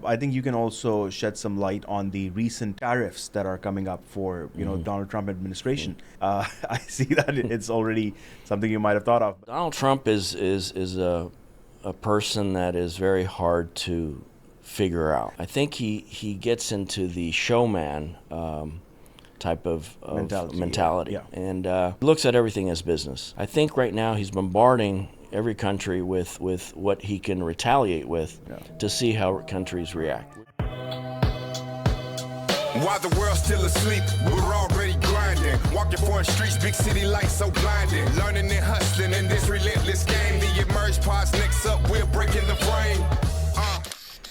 I think you can also shed some light on the recent tariffs that are coming up for, Donald Trump administration. I see that it's already something you might have thought of. Donald Trump is a person that is very hard to figure out. I think he gets into the showman type of mentality, Yeah. and looks at everything as business. I think right now he's bombarding every country with what he can retaliate with to see how countries react. While the world's still asleep, we're already grinding. Walking foreign streets, big city lights so blinding. Learning and hustling in this relentless game. The Emerge Pod's next up, we're breaking the frame.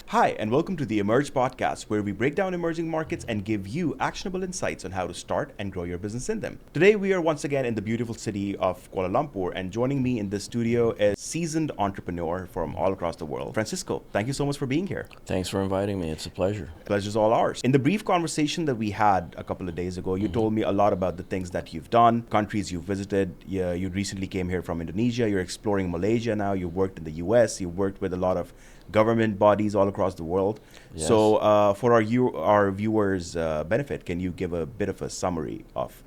Hi, and welcome to the Emerge podcast, where we break down emerging markets and give you actionable insights on how to start and grow your business in them. Today, we are once again in the beautiful city of Kuala Lumpur, and joining me in this studio is seasoned entrepreneur from all across the world, Francisco. Thank you so much for being here. Thanks for inviting me. It's a pleasure. Pleasure's all ours. In the brief conversation that we had a couple of days ago, you told me a lot about the things that you've done, countries you've visited. You recently came here from Indonesia. You're exploring Malaysia now. You worked in the US. You worked with a lot of government bodies all across the world. Yes. So for our viewers' benefit, can you give a bit of a summary of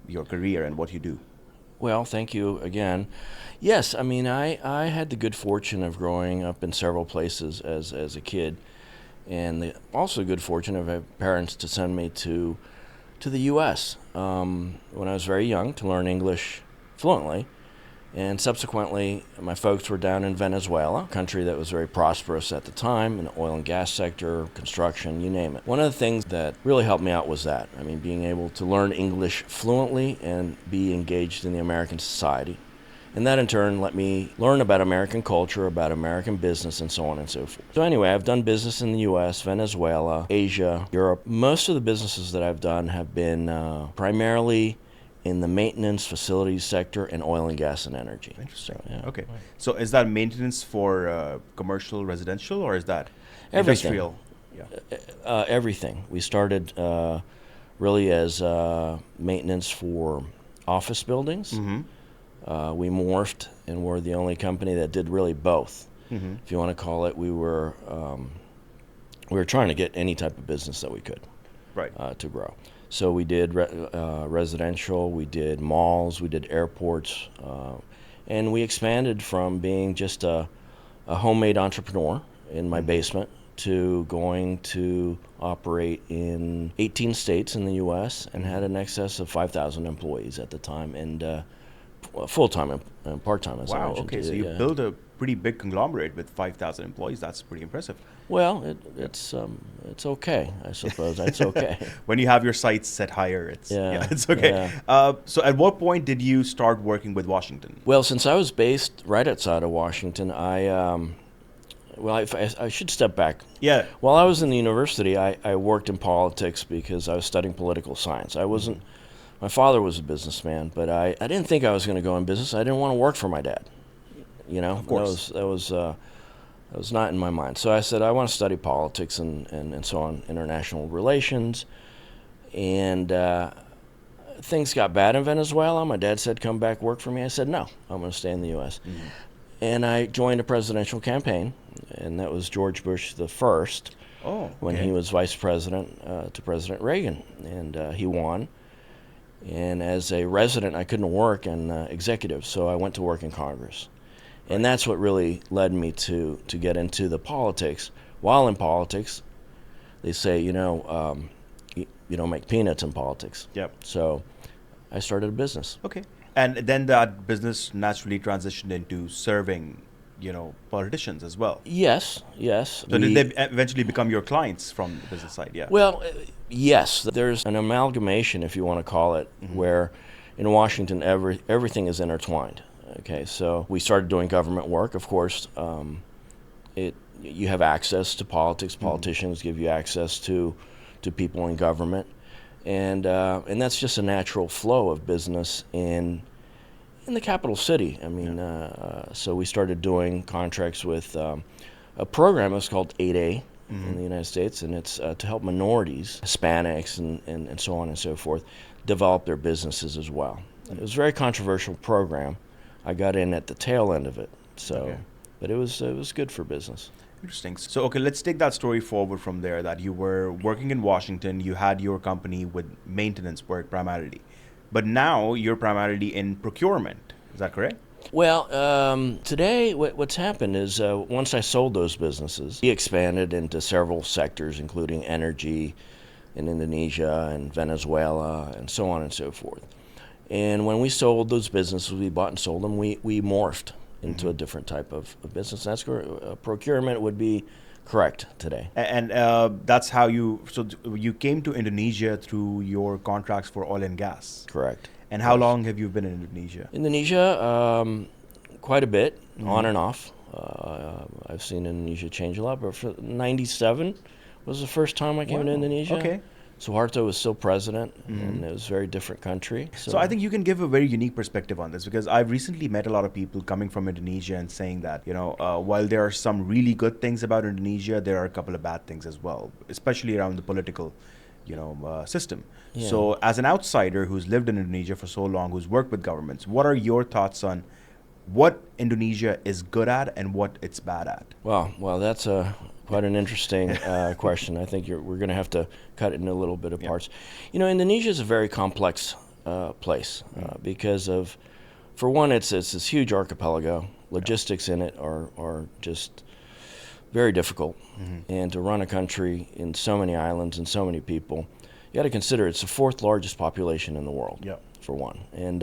your career and what you do? Well, thank you again. Yes, I mean, I had the good fortune of growing up in several places as a kid, and also good fortune of having parents to send me to the U.S. When I was very young to learn English fluently. And subsequently, my folks were down in Venezuela, a country that was very prosperous at the time in the oil and gas sector, construction, you name it. One of the things that really helped me out was that. I mean, being able to learn English fluently and be engaged in the American society. And that in turn let me learn about American culture, about American business, and so on and so forth. So anyway, I've done business in the U.S., Venezuela, Asia, Europe. Most of the businesses that I've done have been primarily in the maintenance, facilities sector, and oil and gas and energy. Interesting. So, yeah. Okay. So is that maintenance for commercial, residential, or is that Everything. industrial? Yeah. Everything. We started really as maintenance for office buildings. Mm-hmm. We morphed and were the only company that did really both. Mm-hmm. If you want to call it, we were trying to get any type of business that we could Right. to grow. So we did residential, we did malls, we did airports, and we expanded from being just a homemade entrepreneur in my basement to going to operate in 18 states in the U.S. and had an excess of 5,000 employees at the time, and full-time and part-time, as I Wow. mentioned. Okay. So you built a pretty big conglomerate with 5,000 employees. That's pretty impressive. Well, it's okay, I suppose. It's okay. When you have your sights set higher, it's Yeah, it's okay. So at what point did you start working with Washington? Well, since I was based right outside of Washington, I should step back. Yeah. While I was in the university, I worked in politics because I was studying political science. My father was a businessman, but I didn't think I was going to go in business. I didn't want to work for my dad. You know, Of course. That was not in my mind. So I said, I want to study politics and so on, international relations. And things got bad in Venezuela. My dad said, come back, work for me. I said, no, I'm going to stay in the U.S. Mm-hmm. And I joined a presidential campaign, and that was George Bush the first, Oh. when okay. he was vice president to President Reagan. And he won. And as a resident, I couldn't work in executive, so I went to work in Congress. And that's what really led me to get into the politics. While in politics, they say, you don't make peanuts in politics. Yep. So I started a business. Okay. And then that business naturally transitioned into serving, politicians as well. Yes. So did they eventually become your clients from the business side? Yeah. Well, yes. There's an amalgamation, if you want to call it, where in Washington everything is intertwined. Okay, so we started doing government work. Of course, you have access to politics. Politicians give you access to people in government, and that's just a natural flow of business in the capital city. I mean, so we started doing contracts with a program that's called 8A in the United States, and it's to help minorities, Hispanics, and so on and so forth, develop their businesses as well. It was a very controversial program. I got in at the tail end of it, so, but it was good for business. Interesting. So, okay, let's take that story forward from there. That you were working in Washington, you had your company with maintenance work primarily, but now you're primarily in procurement. Is that correct? Well, today what's happened is once I sold those businesses, we expanded into several sectors, including energy in Indonesia and Venezuela and so on and so forth. And when we sold those businesses, we bought and sold them, we morphed into a different type of business. That's where procurement would be correct today. And that's how you came to Indonesia through your contracts for oil and gas. Correct. And how long have you been in Indonesia? Indonesia, quite a bit, on and off. I've seen Indonesia change a lot, but for 97 was the first time I came to Indonesia. Okay. Suharto was still president, and it was a very different country. So I think you can give a very unique perspective on this, because I've recently met a lot of people coming from Indonesia and saying that, while there are some really good things about Indonesia, there are a couple of bad things as well, especially around the political system. Yeah. So as an outsider who's lived in Indonesia for so long, who's worked with governments, what are your thoughts on what Indonesia is good at and what it's bad at? Well, that's quite an interesting question. I think we're going to have to cut it into a little bit of parts. Indonesia is a very complex place because of, for one, it's this huge archipelago. Logistics in it are just very difficult. And to run a country in so many islands and so many people, you got to consider it's the fourth largest population in the world, for one. And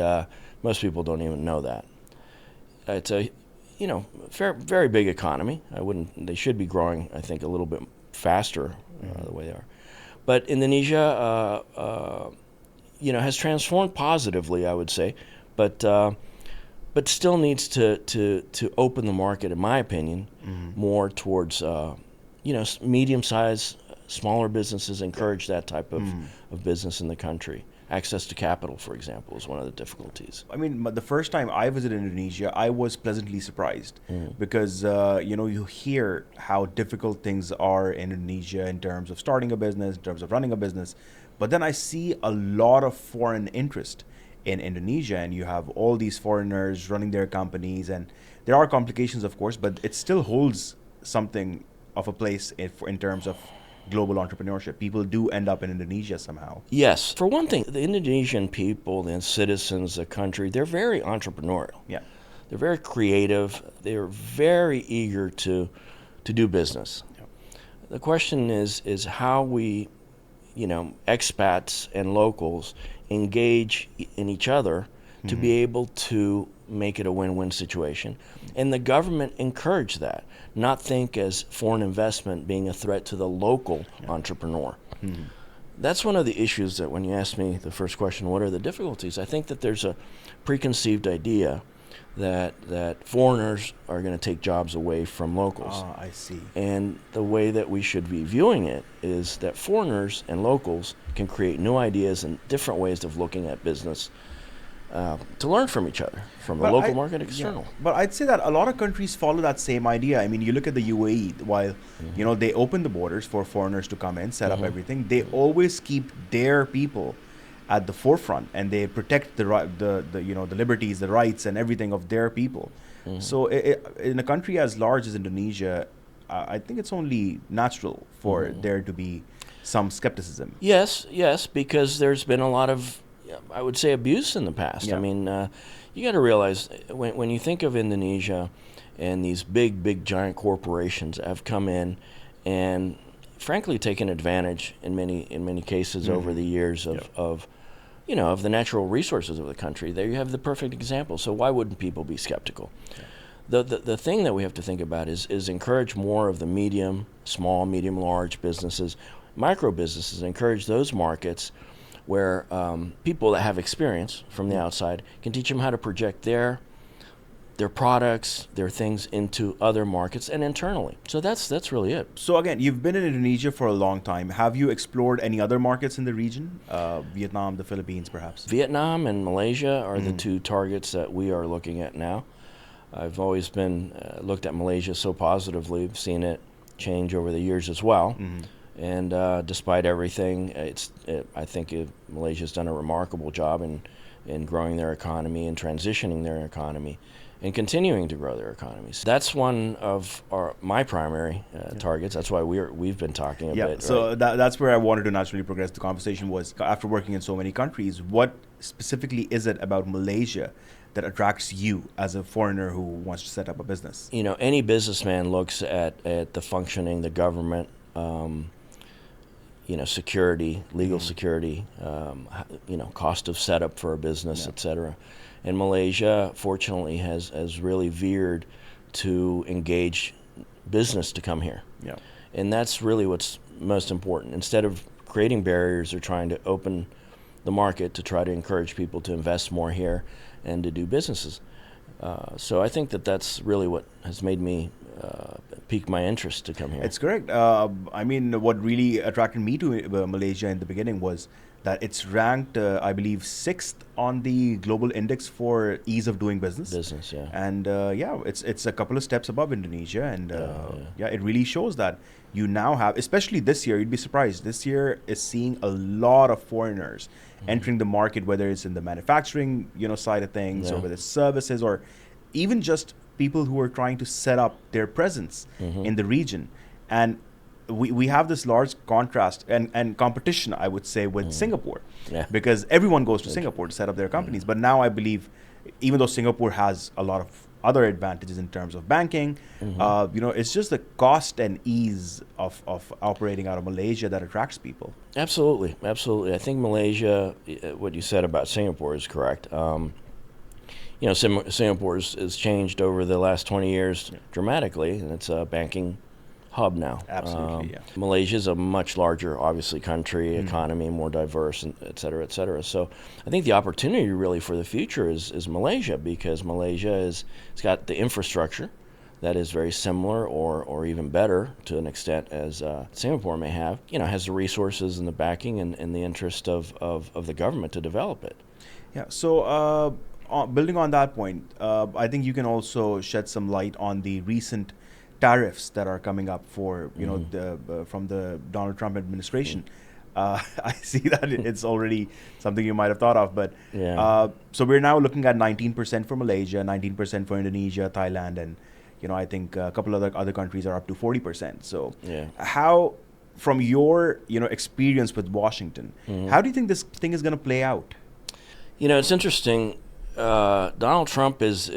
most people don't even know that. It's a very big economy. They should be growing, I think, a little bit faster the way they are. But Indonesia, has transformed positively, I would say, but still needs to open the market, in my opinion, more towards medium-sized, smaller businesses. Encourage that type of business in the country. Access to capital, for example, is one of the difficulties. I mean, the first time I visited Indonesia, I was pleasantly surprised because, you hear how difficult things are in Indonesia in terms of starting a business, in terms of running a business. But then I see a lot of foreign interest in Indonesia, and you have all these foreigners running their companies, and there are complications, of course, but it still holds something of a place in terms of global entrepreneurship. People do end up in Indonesia somehow. Yes. For one thing, the Indonesian people, the citizens, the country, they're very entrepreneurial. Yeah. They're very creative. They're very eager to do business. Yeah. The question is how we, expats and locals engage in each other to be able to make it a win-win situation. And the government encourage that, not think as foreign investment being a threat to the local entrepreneur. That's one of the issues that when you ask me the first question, what are the difficulties? I think that there's a preconceived idea that foreigners are going to take jobs away from locals. I see. And the way that we should be viewing it is that foreigners and locals can create new ideas and different ways of looking at business to learn from each other, from a local market, external. But I'd say that a lot of countries follow that same idea. I mean, you look at the UAE, while they open the borders for foreigners to come in, set up everything, they always keep their people at the forefront, and they protect the liberties, the rights, and everything of their people. So in a country as large as Indonesia, I think it's only natural for there to be some skepticism. Yes, because there's been a lot of, I would say, abuse in the past. Yeah. I mean, you got to realize when you think of Indonesia and these big giant corporations have come in and frankly taken advantage in many cases over the years of the natural resources of the country. There you have the perfect example. So why wouldn't people be skeptical? Yeah. The thing that we have to think about is encourage more of the small, medium, large businesses, micro businesses, encourage those markets where people that have experience from the outside can teach them how to project their products, their things into other markets and internally. So that's really it. So again, you've been in Indonesia for a long time. Have you explored any other markets in the region? Vietnam, the Philippines, perhaps? Vietnam and Malaysia are the two targets that we are looking at now. I've always been looked at Malaysia so positively. I've seen it change over the years as well. And despite everything, I think Malaysia's done a remarkable job in growing their economy and transitioning their economy. and continuing to grow their economies. That's one of my primary targets. That's why we've been talking a bit. So right? that's where I wanted to naturally progress the conversation was, after working in so many countries, what specifically is it about Malaysia that attracts you as a foreigner who wants to set up a business? You know, any businessman looks at the functioning, the government, security, legal security, cost of setup for a business, et cetera. And Malaysia, fortunately, has really veered to engage business to come here. Yeah. And that's really what's most important. Instead of creating barriers, they're trying to open the market to try to encourage people to invest more here and to do businesses. So I think that's really what has made me pique my interest to come here. It's correct. What really attracted me to Malaysia in the beginning was that it's ranked, I believe, 6th on the global index for ease of doing business. Yeah. And it's a couple of steps above Indonesia. And it really shows that you now have, especially this year, you'd be surprised. This year is seeing a lot of foreigners entering the market, whether it's in the manufacturing, side of things, or whether it's services, or even just people who are trying to set up their presence in the region. And we have this large contrast and competition, I would say, with Singapore, because everyone goes to Singapore to set up their companies. But now I believe, even though Singapore has a lot of other advantages in terms of banking, it's just the cost and ease of operating out of Malaysia that attracts people. Absolutely. I think Malaysia, what you said about Singapore is correct. Singapore has changed over the last 20 years dramatically, and it's a banking hub now. Absolutely, Malaysia is a much larger, obviously, country, economy, more diverse, and et cetera, et cetera. So I think the opportunity really for the future is Malaysia, because Malaysia it's got the infrastructure that is very similar or even better to an extent as Singapore may have. Has the resources and the backing and the interest of the government to develop it. Yeah. So building on that point, I think you can also shed some light on the recent tariffs that are coming up for from the Donald Trump administration. I see that it's already something you might have thought of, but so we're now looking at 19% for Malaysia, 19% for Indonesia, Thailand, and I think a couple of other countries are up to 40%. So how, from your experience with Washington, how do you think this thing is going to play out? It's interesting. Donald Trump is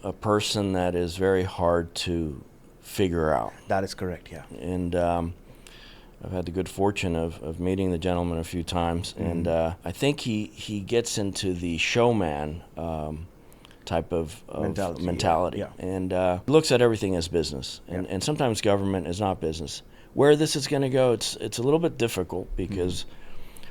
a person that is very hard to figure out. That is correct, yeah. And I've had the good fortune of meeting the gentleman a few times, and I think he gets into the showman type of mentality. Yeah. And looks at everything as business, and sometimes government is not business. Where this is going to go, it's a little bit difficult, because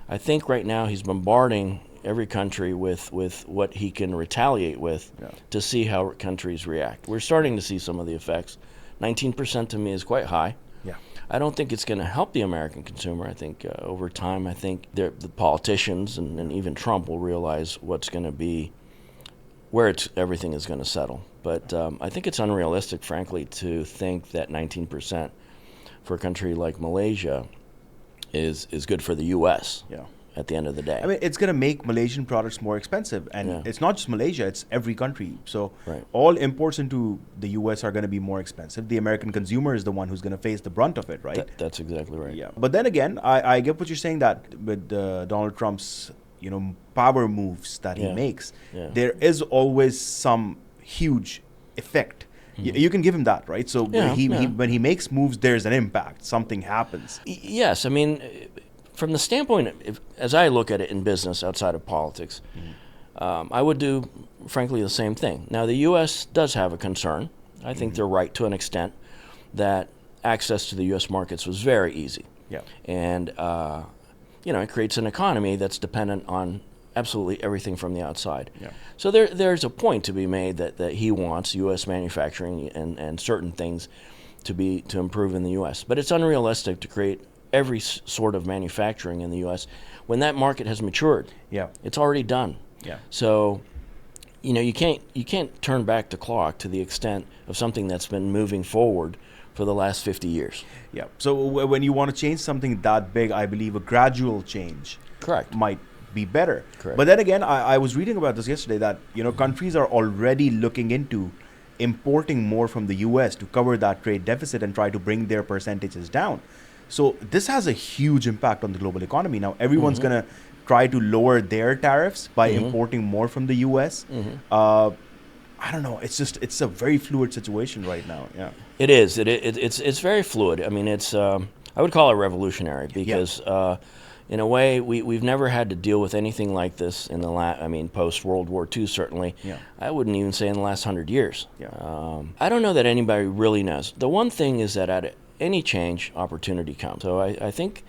I think right now he's bombarding every country with what he can retaliate with to see how countries react. We're starting to see some of the effects. 19% to me is quite high. Yeah. I don't think it's going to help the American consumer. I think over time, I think the politicians and even Trump will realize what's going to be, where everything is going to settle. But I think it's unrealistic, frankly, to think that 19% for a country like Malaysia is good for the U.S. At the end of the day. I mean, it's going to make Malaysian products more expensive. And it's not just Malaysia, it's every country. So all imports into the U.S. are going to be more expensive. The American consumer is the one who's going to face the brunt of it, right? That's exactly right. Yeah. But then again, I get what you're saying, that with Donald Trump's, power moves that he makes, there is always some huge effect. You can give him that, right? So when he makes moves, there's an impact. Something happens. Yes. I mean, from the standpoint, as I look at it in business outside of politics, I would do, frankly, the same thing. Now, the U.S. does have a concern. I think they're right to an extent that access to the U.S. markets was very easy. Yeah. And, it creates an economy that's dependent on absolutely everything from the outside. Yeah. So there's a point to be made that he wants U.S. manufacturing and certain things to improve in the U.S. But it's unrealistic to create every sort of manufacturing in the U.S. when that market has matured. Yeah. It's already done. Yeah. So, you can't turn back the clock to the extent of something that's been moving forward for the last 50 years. Yeah. So when you want to change something that big, I believe a gradual change Correct. might be better. Correct. But then again, I was reading about this yesterday that countries are already looking into importing more from the US to cover that trade deficit and try to bring their percentages down. So this has a huge impact on the global economy. Now everyone's going to try to lower their tariffs by importing more from the US. I don't know. It's a very fluid situation right now. Yeah. It is. It's very fluid. I mean, it's I would call it revolutionary because in a way we've never had to deal with anything like this in the post World War II certainly. Yeah. I wouldn't even say in the last 100 years. Yeah. I don't know that anybody really knows. The one thing is that at any change, opportunity comes. So I think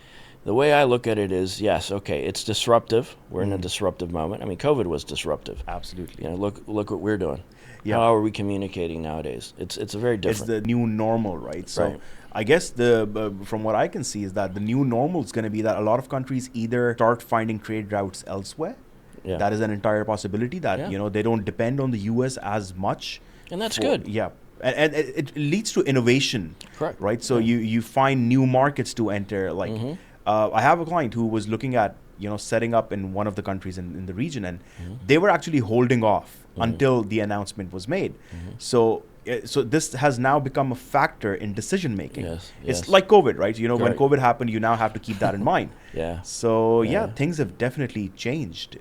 the way I look at it is, yes, okay, it's disruptive. We're in a disruptive moment. I mean, COVID was disruptive. Absolutely. Look what we're doing. Yeah. How are we communicating nowadays? It's a very different. It's the new normal, right? So Right. I guess from what I can see is that the new normal is going to be that a lot of countries either start finding trade routes elsewhere. Yeah. That is an entire possibility that they don't depend on the US as much. And that's good. Yeah. And it leads to innovation. Correct. Right? So you find new markets to enter. Like I have a client who was looking at setting up in one of the countries in the region, and they were actually holding off until the announcement was made. So this has now become a factor in decision making. Yes, It's yes. like COVID, right? When Right. COVID happened, you now have to keep that in mind. Yeah. So Yeah. things have definitely changed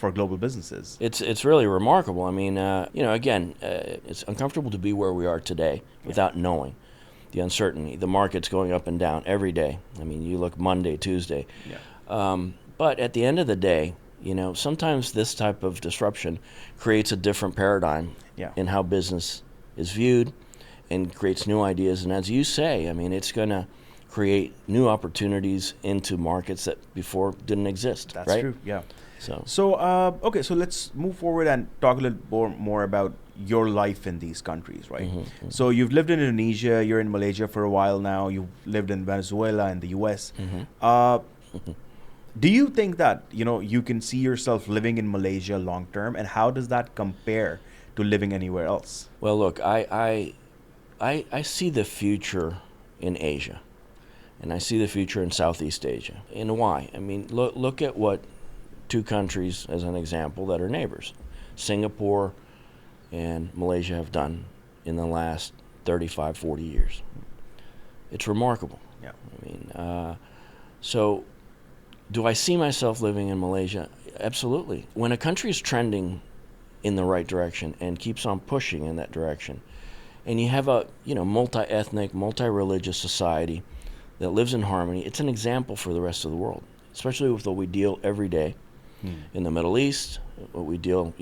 for global businesses. It's really remarkable. I mean, again, it's uncomfortable to be where we are today without knowing the uncertainty. The market's going up and down every day. I mean, you look Monday, Tuesday. Yeah. But at the end of the day, sometimes this type of disruption creates a different paradigm in how business is viewed and creates new ideas. And as you say, I mean, it's going to create new opportunities into markets that before didn't exist. That's right? true. Yeah. So Okay, so let's move forward and talk a little more about your life in these countries, right? So you've lived in Indonesia, you're in Malaysia for a while now, you've lived in Venezuela and the US. Do you think that, you can see yourself living in Malaysia long term, and how does that compare to living anywhere else? Well, look, I see the future in Asia, and I see the future in Southeast Asia. And why? I mean, look at what two countries, as an example, that are neighbors, Singapore and Malaysia, have done in the last 35, 40 years. It's remarkable. Yeah. I mean, so do I see myself living in Malaysia? Absolutely. When a country is trending in the right direction and keeps on pushing in that direction, and you have a multi-ethnic, multi-religious society that lives in harmony, it's an example for the rest of the world, especially with what we deal every day in the Middle East, what we deal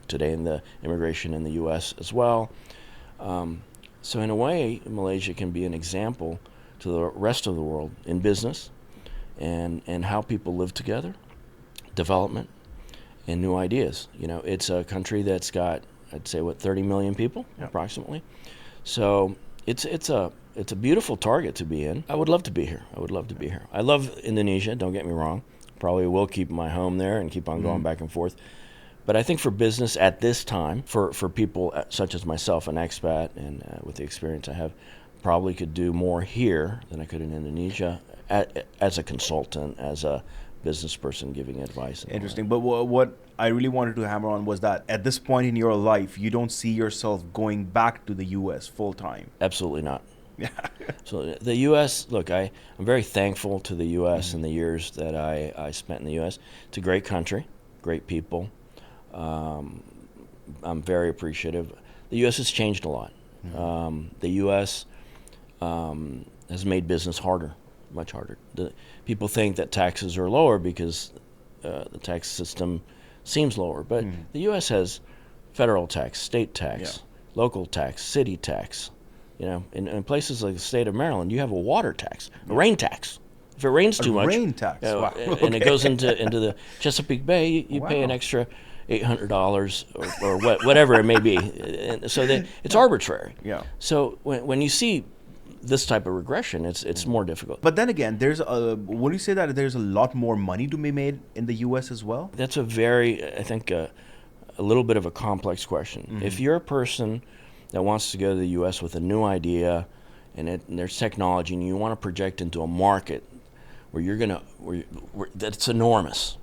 today in the immigration in the U.S. as well. So in a way, Malaysia can be an example to the rest of the world in business and how people live together, development, and new ideas. It's a country that's got, I'd say, 30 million people approximately. So it's a beautiful target to be in. I would love to be here. I love Indonesia, don't get me wrong. Probably will keep my home there and keep on going back and forth. But I think for business at this time, for people such as myself, an expat, and with the experience I have, probably could do more here than I could in Indonesia as a consultant, as a business person giving advice. Interesting. But what I really wanted to hammer on was that at this point in your life, you don't see yourself going back to the U.S. full time. Absolutely not. Yeah. So the U.S., look, I'm very thankful to the U.S. and the years that I spent in the U.S. It's a great country, great people. I'm very appreciative. The U.S. has changed a lot. The U.S. Has made business harder, much harder. People think that taxes are lower because the tax system seems lower, but the U.S. has federal tax, state tax, local tax, city tax. In places like the state of Maryland, you have a water tax, a rain tax. If it rains too much, rain tax, wow. and it goes into the Chesapeake Bay, you pay an extra $800 or whatever it may be. And so it's arbitrary. Yeah. So when you see this type of regression, it's more difficult. But then again, would you say that there's a lot more money to be made in the U.S. as well? That's a very, I think, a little bit of a complex question. If you're a person that wants to go to the U.S. with a new idea and there's technology and you want to project into a market where that's enormous,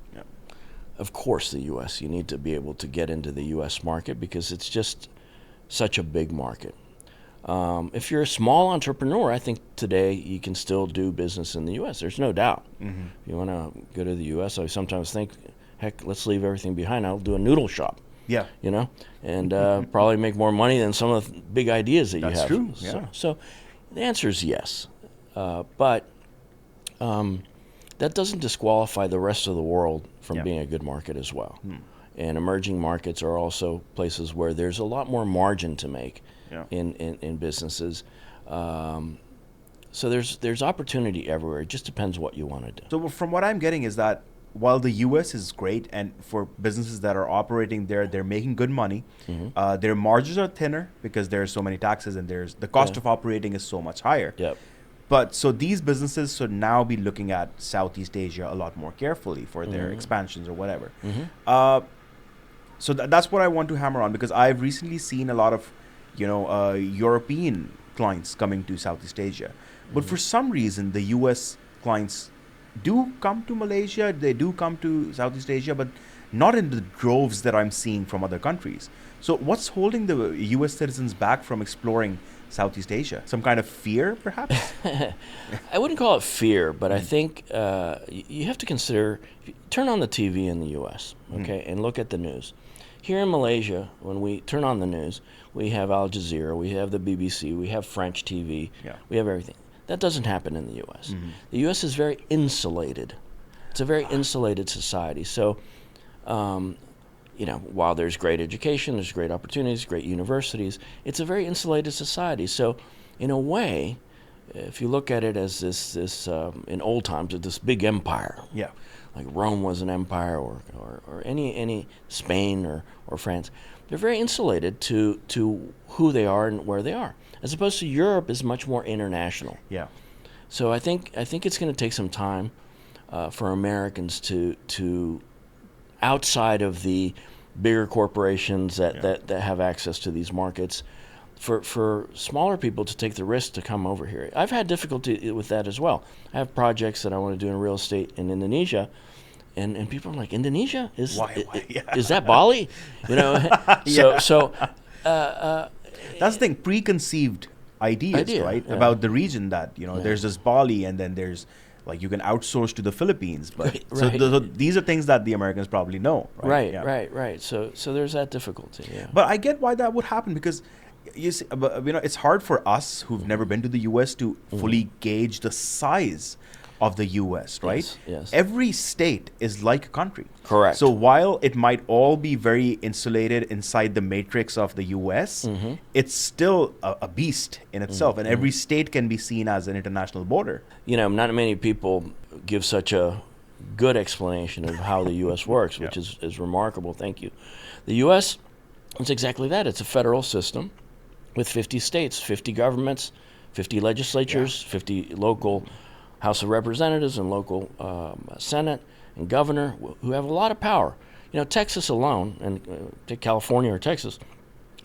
of course, the U.S. You need to be able to get into the U.S. market because it's just such a big market. If you're a small entrepreneur, I think today you can still do business in the U.S. There's no doubt. Mm-hmm. If you want to go to the U.S., I sometimes think, heck, let's leave everything behind. I'll do a noodle shop. Yeah. You know, and probably make more money than some of the big ideas that you have. That's true. Yeah. So the answer is yes, but that doesn't disqualify the rest of the world from being a good market as well. And emerging markets are also places where there's a lot more margin to make in businesses. So there's opportunity everywhere. It just depends what you want to do. So from what I'm getting is that while the U.S. is great, and for businesses that are operating there, they're making good money. Their margins are thinner because there's so many taxes, and there's the cost of operating is so much higher. Yep. But so these businesses should now be looking at Southeast Asia a lot more carefully for their expansions or whatever. So that's what I want to hammer on, because I've recently seen a lot of, European clients coming to Southeast Asia. But for some reason, the U.S. clients do come to Malaysia, they do come to Southeast Asia, but not in the droves that I'm seeing from other countries. So what's holding the U.S. citizens back from exploring Southeast Asia? Some kind of fear, perhaps? I wouldn't call it fear, but I think you have to consider, turn on the TV in the U.S., okay, and look at the news. Here in Malaysia, when we turn on the news, we have Al Jazeera, we have the BBC, we have French TV, we have everything. That doesn't happen in the U.S. The U.S. is very insulated. It's a very insulated society. So, while there's great education, there's great opportunities, great universities, it's a very insulated society. So, in a way, if you look at it as this in old times, this big empire, like Rome was an empire, or any Spain or France, they're very insulated to who they are and where they are, as opposed to Europe is much more international. Yeah. So I think it's going to take some time for Americans to outside of the bigger corporations that have access to these markets, for smaller people to take the risk to come over here. I've had difficulty with that as well. I have projects that I want to do in real estate in Indonesia, and people are like, Indonesia? Is that Bali? So that's the thing, preconceived ideas, right? About the region that, there's this Bali, and then there's, like, you can outsource to the Philippines. But so these are things that the Americans probably know, right? Right. So there's that difficulty, But I get why that would happen, because you see, it's hard for us who've never been to the U.S. to fully gauge the size of the U.S., right? Yes. Every state is like a country. Correct. So while it might all be very insulated inside the matrix of the U.S., it's still a beast in itself, and every state can be seen as an international border. Not many people give such a good explanation of how the U.S. works, which is remarkable. Thank you. The U.S. is exactly that. It's a federal system with 50 states, 50 governments, 50 legislatures, 50 local House of Representatives and local Senate and governor who have a lot of power. Texas alone, and take California or Texas,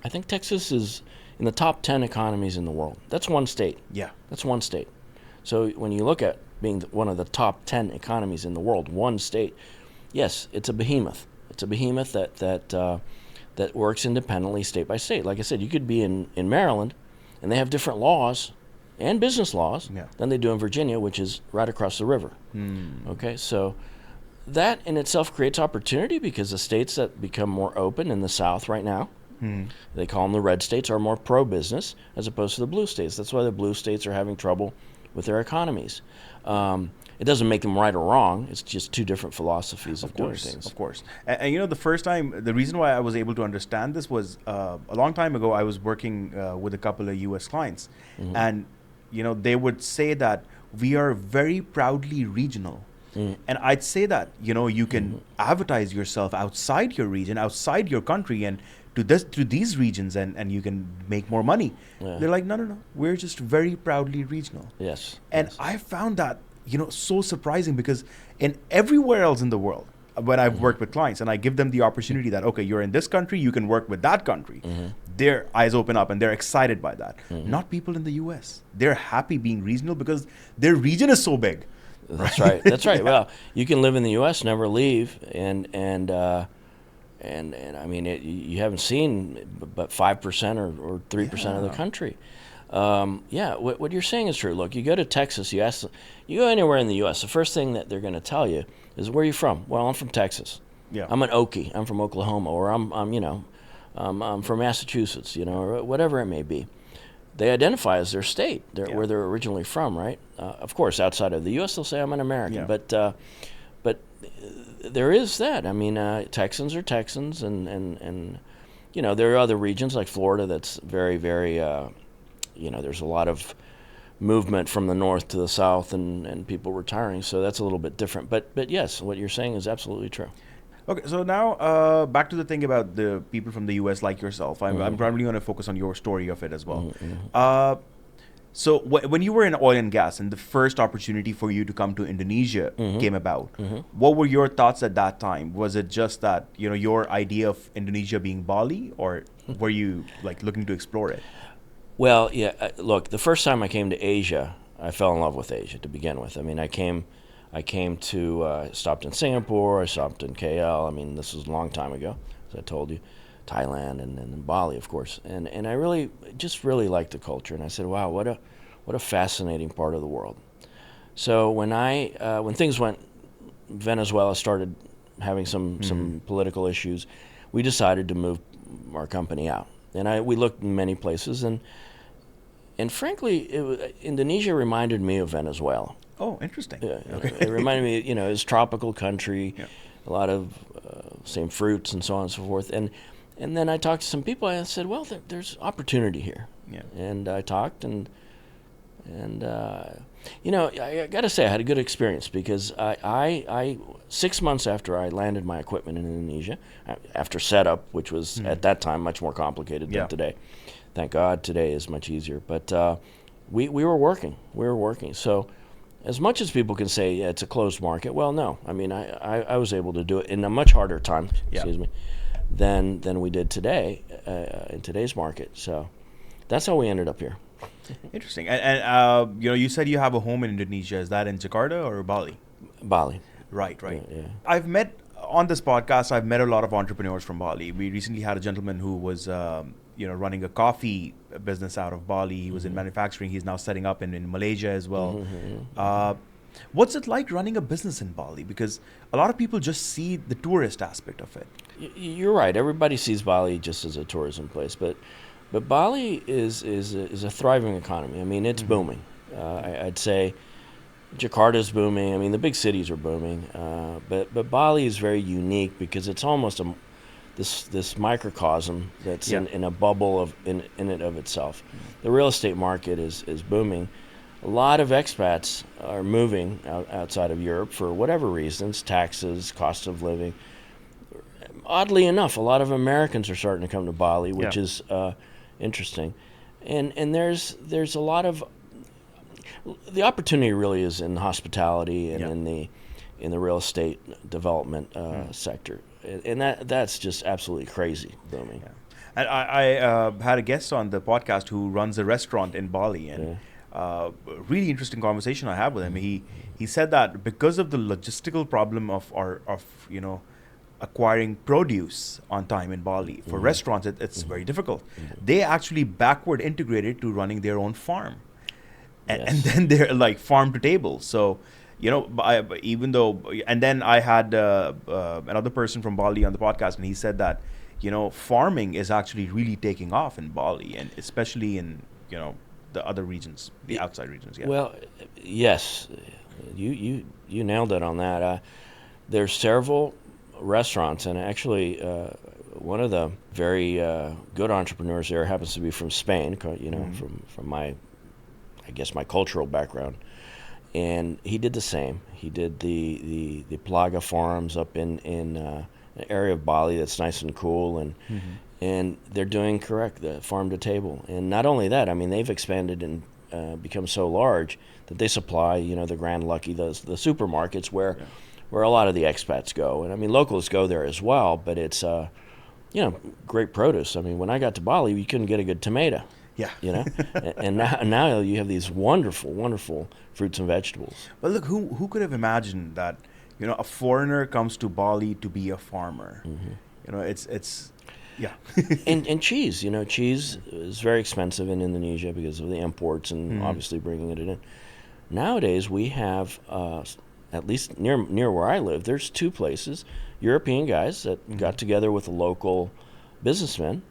I think Texas is in the top 10 economies in the world. That's one state. Yeah. That's one state. So when you look at being one of the top 10 economies in the world, one state, yes, it's a behemoth. It's a behemoth that works independently state by state. Like I said, you could be in Maryland, and they have different laws and business laws than they do in Virginia, which is right across the river. Okay, so that in itself creates opportunity, because the states that become more open in the South right now, they call them the red states, are more pro-business as opposed to the blue states. That's why the blue states are having trouble with their economies. It doesn't make them right or wrong. It's just two different philosophies of doing things. Of course. And the first time, the reason why I was able to understand this was a long time ago, I was working with a couple of U.S. clients, and they would say that we are very proudly regional. And I'd say that, you can advertise yourself outside your region, outside your country, and to these regions, and you can make more money. They're like, no, we're just very proudly regional. Yes. And I found that, so surprising, because in everywhere else in the world, when I've worked with clients and I give them the opportunity that, okay, you're in this country, you can work with that country, their eyes open up and they're excited by that. Not people in the U.S. They're happy being regional because their region is so big. That's right. That's right. Well, you can live in the U.S., never leave, and I mean, you haven't seen but 5% or 3% of the country. What you're saying is true. Look, you go to Texas, you go anywhere in the U.S., the first thing that they're going to tell you is, where are you from? Well, I'm from Texas. Yeah. I'm an Okie. I'm from Oklahoma, or I'm from Massachusetts, or whatever it may be. They identify as their state, where they're originally from, right? Of course, outside of the U.S., they'll say I'm an American, but there is that. I mean, Texans are Texans, and there are other regions like Florida that's very, very, there's a lot of movement from the north to the south, and people retiring, so that's a little bit different. But yes, what you're saying is absolutely true. Okay, so now back to the thing about the people from the U.S. like yourself. I'm probably going to focus on your story of it as well. So when you were in oil and gas and the first opportunity for you to come to Indonesia came about, what were your thoughts at that time? Was it just that, your idea of Indonesia being Bali, or were you like looking to explore it? Well, yeah, look, the first time I came to Asia, I fell in love with Asia to begin with. I mean, I came to, stopped in Singapore, I stopped in KL. I mean, this was a long time ago, as I told you, Thailand, and then Bali, of course. And I really liked the culture. And I said, wow, what a fascinating part of the world. So when things went, Venezuela started having some political issues, we decided to move our company out. And we looked in many places, and frankly, Indonesia reminded me of Venezuela. Oh, interesting. Yeah, okay. It reminded me, it's a tropical country, a lot of same fruits and so on and so forth. And then I talked to some people, and I said, well, there's opportunity here. Yeah. And I talked, and I got to say, I had a good experience, because I 6 months after I landed my equipment in Indonesia, after setup, which was at that time much more complicated than today. Thank God today is much easier. But we were working. So as much as people can say it's a closed market, well, no. I mean, I was able to do it in a much harder time, than we did today in today's market. So that's how we ended up here. Interesting. And you said you have a home in Indonesia. Is that in Jakarta or Bali? Bali. Right. Yeah. On this podcast, I've met a lot of entrepreneurs from Bali. We recently had a gentleman who was, running a coffee business out of Bali. He was in manufacturing. He's now setting up in Malaysia as well. What's it like running a business in Bali? Because a lot of people just see the tourist aspect of it. You're right. Everybody sees Bali just as a tourism place, but Bali is a thriving economy. I mean, it's booming. I'd say Jakarta's booming. I mean, the big cities are booming, but Bali is very unique because it's almost this microcosm that's in a bubble in it of itself. The real estate market is booming. A lot of expats are moving outside of Europe for whatever reasons, taxes, cost of living. Oddly enough, a lot of Americans are starting to come to Bali, which is interesting. And there's a lot of the opportunity really is in hospitality and in the real estate development sector, and that's just absolutely crazy booming. Yeah. And I had a guest on the podcast who runs a restaurant in Bali, and really interesting conversation I had with him. He said that because of the logistical problem of acquiring produce on time in Bali, for restaurants it's very difficult. They actually backward integrated to running their own farm. And then they're like farm to table. So, and then I had another person from Bali on the podcast, and he said that, farming is actually really taking off in Bali, and especially in, the other regions, the outside regions. Yeah. Well, yes, you nailed it on that. There's several restaurants, and actually one of the very good entrepreneurs there happens to be from Spain, from my cultural background, and he did the same. He did the Plaga farms up in an area of Bali that's nice and cool, and they're doing correct, the farm to table. And not only that, I mean, they've expanded and become so large that they supply the Grand Lucky, the supermarkets where a lot of the expats go. And I mean, locals go there as well, but it's great produce. I mean, when I got to Bali, you couldn't get a good tomato. Yeah. You know, and now you have these wonderful, wonderful fruits and vegetables. But look, who could have imagined that, a foreigner comes to Bali to be a farmer? It's yeah. And cheese, cheese is very expensive in Indonesia because of the imports and obviously bringing it in. Nowadays, we have, at least near where I live, there's two places, European guys that got together with a local businessman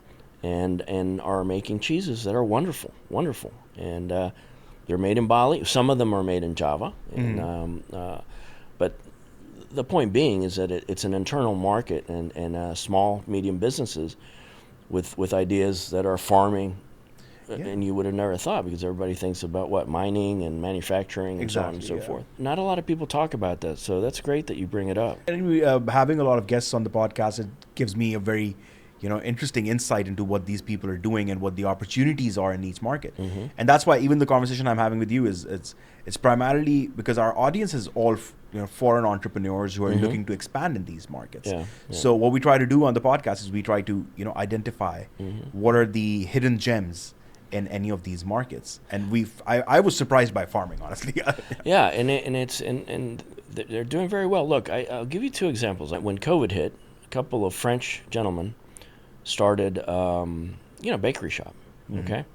and are making cheeses that are wonderful, wonderful. And they're made in Bali. Some of them are made in Java. And, but the point being is that it's an internal market and small, medium businesses with ideas that are farming. And you would have never thought, because everybody thinks about mining and manufacturing and so on and so forth. Not a lot of people talk about that, so that's great that you bring it up. And having a lot of guests on the podcast, it gives me a very, interesting insight into what these people are doing and what the opportunities are in each market. And that's why even the conversation I'm having with you is it's primarily because our audience is all foreign entrepreneurs who are looking to expand in these markets. So what we try to do on the podcast is we try to identify what are the hidden gems in any of these markets. And I was surprised by farming, honestly. Yeah, and they're doing very well. Look, I'll give you two examples. When COVID hit, a couple of French gentlemen started bakery shop, okay,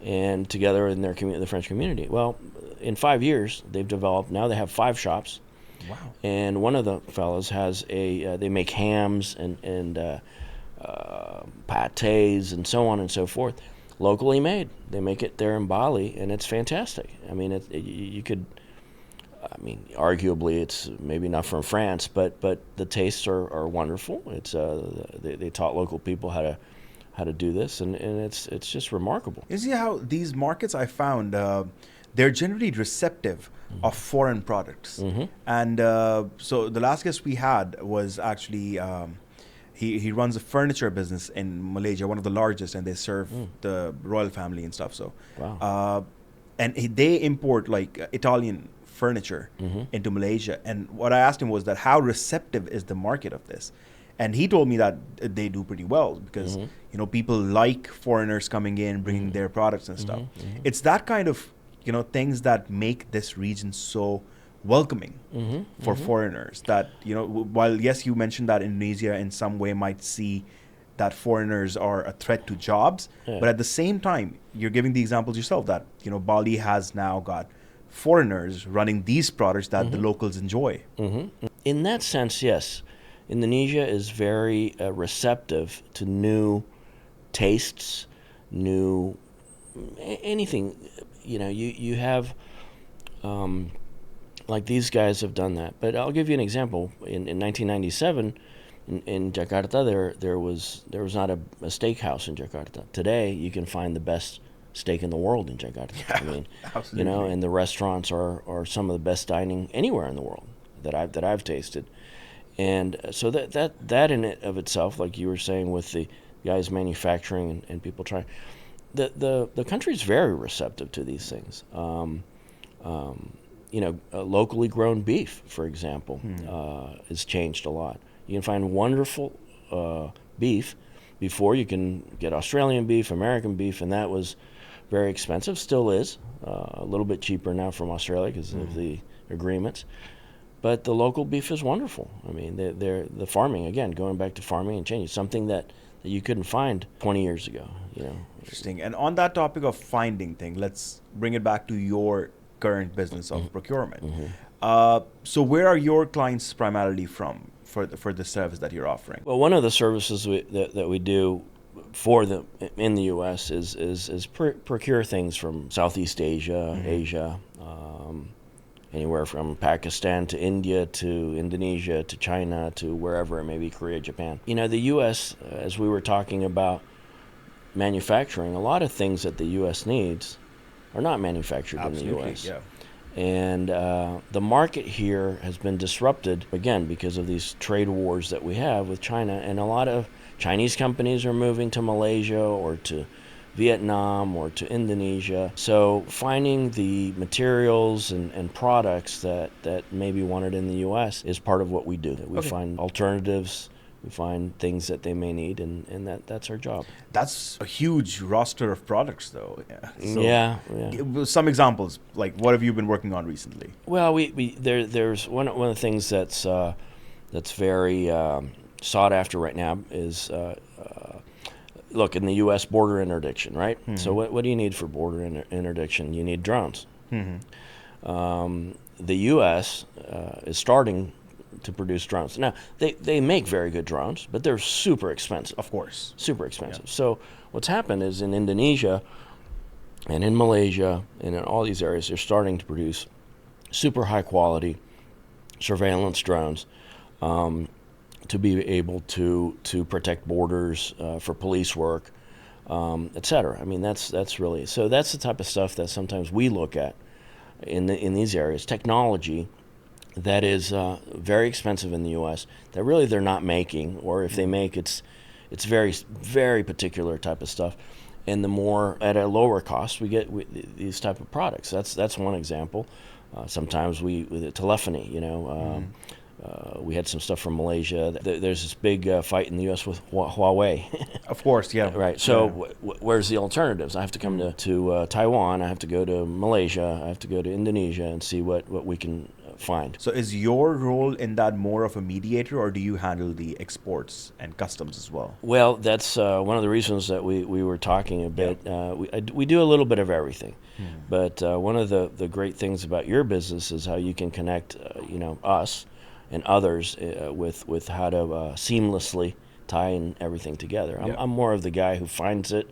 and together in their the French community. Well, in 5 years they've developed. Now they have 5 shops. Wow. And one of the fellows has they make hams and pâtés and so on and so forth, locally made. They make it there in Bali, and it's fantastic. I mean, you could, arguably it's maybe not from France, but the tastes are wonderful. It's they taught local people how to do this, and it's just remarkable. You see how these markets, I found, they're generally receptive of foreign products. And so the last guest we had was actually he runs a furniture business in Malaysia, one of the largest, and they serve the royal family and stuff. So Wow. And they import like Italian furniture into Malaysia. And what I asked him was that how receptive is the market of this? And he told me that they do pretty well because people like foreigners coming in, bringing their products and stuff. It's that kind of things that make this region so welcoming for foreigners. That while yes, you mentioned that Indonesia in some way might see that foreigners are a threat to jobs, but at the same time, you're giving the examples yourself that Bali has now got foreigners running these products that the locals enjoy. In that sense, yes, Indonesia is very receptive to new tastes, new anything. You have like these guys have done that. But I'll give you an example. In 1997, in Jakarta, there was not a steakhouse in Jakarta. Today, you can find the best steak in the world in Jakarta. Yeah, absolutely. And the restaurants are some of the best dining anywhere in the world that I've tasted. And so that in it of itself, like you were saying with the guys manufacturing and people trying, the country's very receptive to these things. Locally grown beef, for example, has changed a lot. You can find wonderful beef. Before, you can get Australian beef, American beef, and that was very expensive. Still is a little bit cheaper now from Australia because of the agreements. But the local beef is wonderful. I mean, they're the farming, again, going back to farming and changing, something that you couldn't find 20 years ago. Interesting. And on that topic of finding things, let's bring it back to your current business of procurement. So where are your clients primarily from for the service that you're offering? Well, one of the services that we do in the U.S. is procure things from Southeast Asia, Asia, anywhere from Pakistan to India to Indonesia to China to wherever it may be, Korea, Japan. The U.S., as we were talking about manufacturing, a lot of things that the U.S. needs are not manufactured in the U.S. Yeah. And the market here has been disrupted, again, because of these trade wars that we have with China. And a lot of Chinese companies are moving to Malaysia or to Vietnam or to Indonesia. So finding the materials and products that may be wanted in the U.S. is part of what we do. We find alternatives We find things that they may need, and that's our job. That's a huge roster of products, though. Yeah. So, Yeah. some examples, like what have you been working on recently? Well, there's one of the things that's very sought after right now is look, in the U.S. border interdiction, right? Mm-hmm. So what do you need for border interdiction? You need drones. Mm-hmm. The U.S. Is starting to produce drones. Now, they make very good drones, but they're super expensive. Of course. Super expensive. Yeah. So what's happened is in Indonesia and in Malaysia and in all these areas, they're starting to produce super high quality surveillance drones to be able to protect borders for police work, et cetera. I mean, that's really, so that's the type of stuff that sometimes we look at in these areas. Technology that is very expensive in the U.S. that really they're not making, or if they make, it's very, very particular type of stuff. And the more at a lower cost we get these type of products. That's one example. Sometimes with telephony, we had some stuff from Malaysia. There's this big fight in the U.S. with Huawei. Of course, yeah. Right. So where's the alternatives? I have to come to Taiwan. I have to go to Malaysia. I have to go to Indonesia and see what we can find. So is your role in that more of a mediator, or do you handle the exports and customs as well? Well, that's one of the reasons that we were talking a bit. Yeah. We do a little bit of everything. But one of the great things about your business is how you can connect, us and others with how to seamlessly tie everything together. I'm more of the guy who finds it,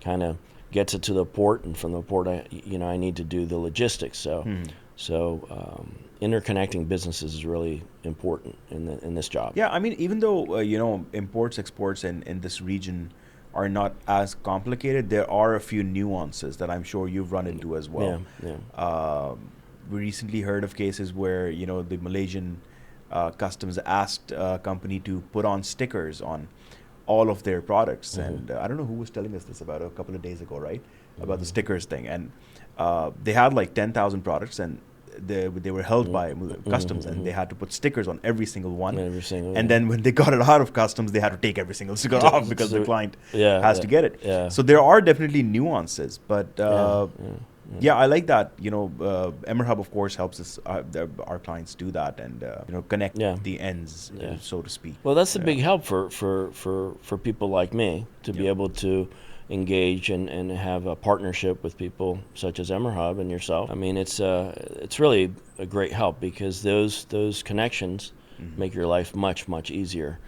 kind of gets it to the port, and from the port, I need to do the logistics. So interconnecting businesses is really important in this job. Yeah, I mean, even though imports, exports in this region are not as complicated, there are a few nuances that I'm sure you've run into as well. Yeah. We recently heard of cases where the Malaysian customs asked a company to put on stickers on all of their products, and I don't know who was telling us this about a couple of days ago, right? About the stickers thing, and they had like 10,000 products, and they were held by customs, and they had to put stickers on every single one. And then when they got it out of customs, they had to take every single sticker off because the client has to get it. Yeah. So there are definitely nuances, but I like that. EmerHub, of course, helps us, our clients do that, and connect the ends, so to speak. Well, that's a big help for people like me to be able to engage and have a partnership with people such as EmerHub and yourself. I mean, it's really a great help, because those connections make your life much, much easier.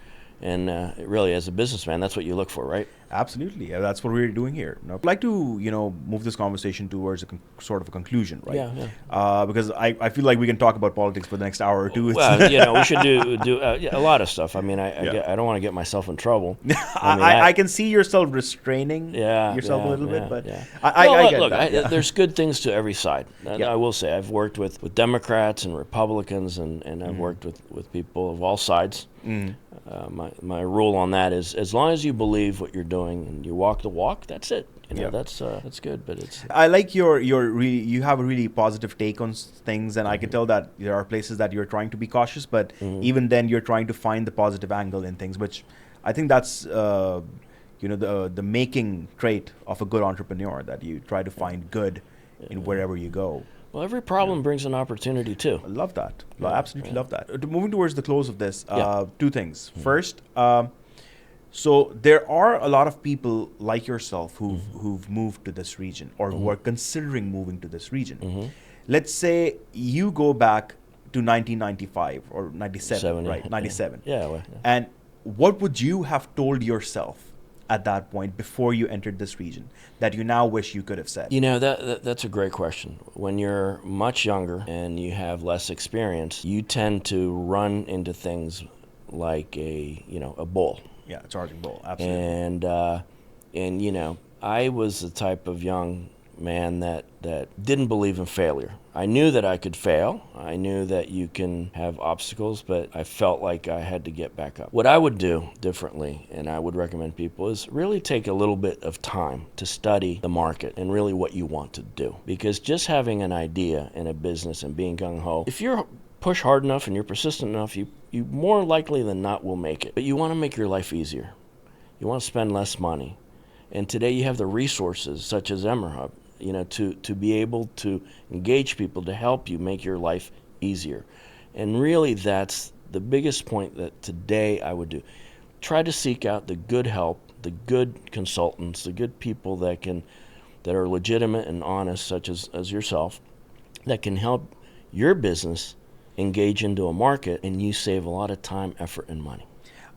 And really, as a businessman, that's what you look for, right? Absolutely. That's what we're doing here. Now, I'd like to, move this conversation towards sort of a conclusion, right? Yeah. Because I feel like we can talk about politics for the next hour or two. Well, we should do a lot of stuff. I mean, I don't want to get myself in trouble. I can see yourself restraining yourself a little bit, but I get that. There's good things to every side. I will say I've worked with Democrats and Republicans, and I've worked with people of all sides. My rule on that is, as long as you believe what you're doing and you walk the walk, that's it. That's good. But I like you have a really positive take on things, and I can tell that there are places that you're trying to be cautious, but even then you're trying to find the positive angle in things, which I think that's the making trait of a good entrepreneur, that you try to find good in wherever you go. Well, every problem brings an opportunity too. I love that. I absolutely love that. Moving towards the close of this, two things. First, so there are a lot of people like yourself who've moved to this region, or who are considering moving to this region. Let's say you go back to 1995 or 97, right? 97. Yeah. And what would you have told yourself at that point, before you entered this region, that you now wish you could have said? That's a great question. When you're much younger and you have less experience, you tend to run into things like a bull. Yeah, a charging bull, absolutely. And I was the type of young man that didn't believe in failure. I knew that I could fail. I knew that you can have obstacles, but I felt like I had to get back up. What I would do differently, and I would recommend people, is really take a little bit of time to study the market and really what you want to do. Because just having an idea in a business and being gung-ho, if you're push hard enough and you're persistent enough, you more likely than not will make it. But you want to make your life easier. You want to spend less money. And today you have the resources such as EmerHub, to be able to engage people to help you make your life easier. And really that's the biggest point that today I would do. Try to seek out the good help, the good consultants, the good people that are legitimate and honest, such as yourself, that can help your business engage into a market, and you save a lot of time, effort, and money.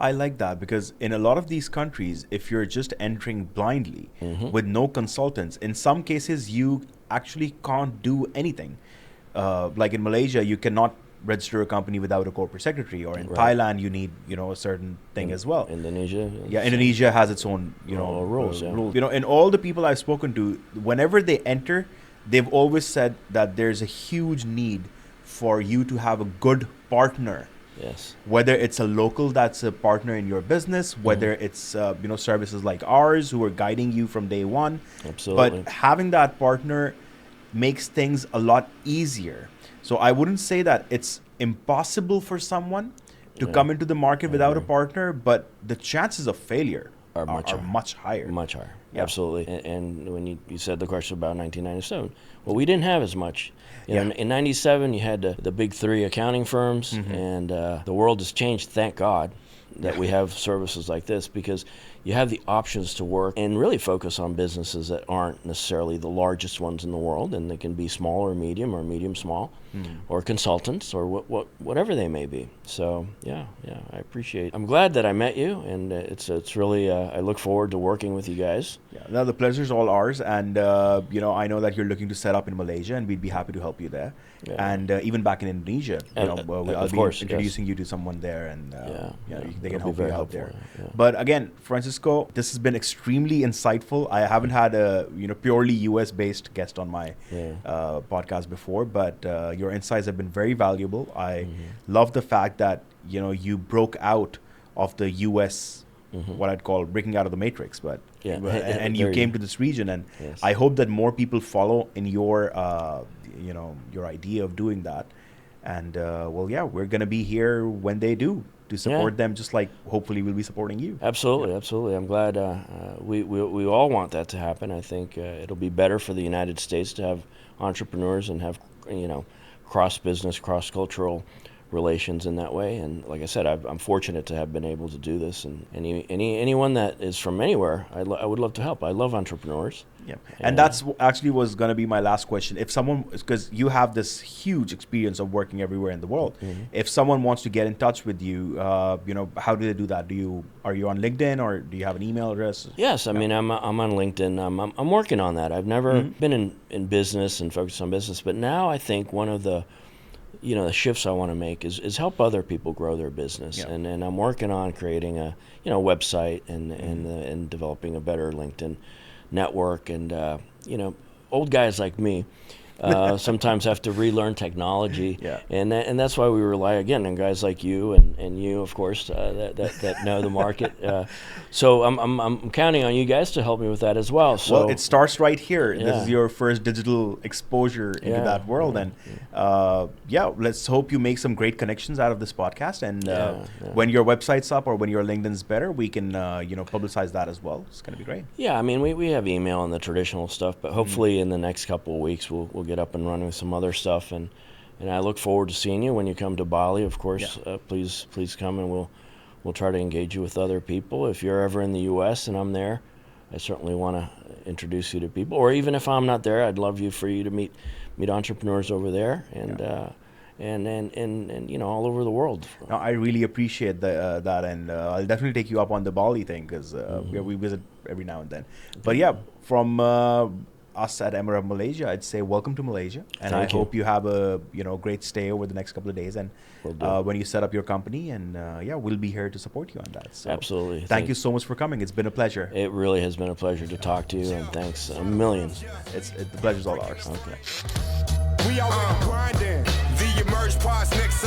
I like that, because in a lot of these countries, if you're just entering blindly with no consultants, in some cases you actually can't do anything. Like in Malaysia, you cannot register a company without a corporate secretary, or in Thailand you need a certain thing as well. Indonesia, Indonesia has its own rules. rules. And all the people I've spoken to, whenever they enter, they've always said that there's a huge need for you to have a good partner. Yes. Whether it's a local that's a partner in your business, whether it's services like ours who are guiding you from day one. Absolutely. But having that partner makes things a lot easier. So I wouldn't say that it's impossible for someone to come into the market without a partner, but the chances of failure are much higher. Much higher. Yeah. Absolutely. And when you said the question about 1997, well, we didn't have as much. In 97, you had the big three accounting firms, and the world has changed, thank God, that we have services like this, because you have the options to work and really focus on businesses that aren't necessarily the largest ones in the world, and they can be small or medium small, or consultants, or whatever they may be. So yeah, I appreciate. I'm glad that I met you, and it's really I look forward to working with you guys. Yeah, no, the pleasure's all ours, and I know that you're looking to set up in Malaysia, and we'd be happy to help you there. Yeah. And even back in Indonesia, I'll be introducing you to someone there, and they can help you out there. Yeah. But again, Francisco, this has been extremely insightful. I haven't had a purely US based guest on my podcast before, but your insights have been very valuable. I love the fact that you broke out of the US, what I'd call breaking out of the matrix, but and you came to this region, and I hope that more people follow in your your idea of doing that. And we're gonna be here when they do to support them, just like hopefully we'll be supporting you. Absolutely. I'm glad we all want that to happen. I think it'll be better for the United States to have entrepreneurs and have cross-business, cross-cultural relations in that way. And like I said, I'm fortunate to have been able to do this. And anyone that is from anywhere, I would love to help. I love entrepreneurs. Yeah, and that's actually was going to be my last question. If someone, because you have this huge experience of working everywhere in the world, if someone wants to get in touch with you, how do they do that? Are you on LinkedIn, or do you have an email address? Yes, I mean I'm on LinkedIn. I'm working on that. I've never been in business and focused on business, but now I think one of the the shifts I want to make is help other people grow their business, and I'm working on creating a website and developing a better LinkedIn network. And old guys like me sometimes have to relearn technology, and that's why we rely again on guys like you and you, of course, that know the market. So I'm counting on you guys to help me with that as well. So well, it starts right here. This is your first digital exposure into that world, and let's hope you make some great connections out of this podcast. And when your website's up or when your LinkedIn's better, we can publicize that as well. It's gonna be great. Yeah, I mean we have email and the traditional stuff, but hopefully in the next couple of weeks we'll get up and running with some other stuff, and I look forward to seeing you when you come to Bali. Of course, please come, and we'll try to engage you with other people. If you're ever in the U.S. and I'm there, I certainly want to introduce you to people. Or even if I'm not there, I'd love for you to meet entrepreneurs over there, and all over the world. No, I really appreciate that, and I'll definitely take you up on the Bali thing, because we visit every now and then. But from us at Emirate Malaysia, I'd say welcome to Malaysia, and I hope you have a great stay over the next couple of days, and when you set up your company, and we'll be here to support you on that. So absolutely. Thank you so much for coming. It's been a pleasure. It really has been a pleasure to talk to you, and thanks a million. The pleasure's all ours. Okay. We already grinding. The Emerge Pod's next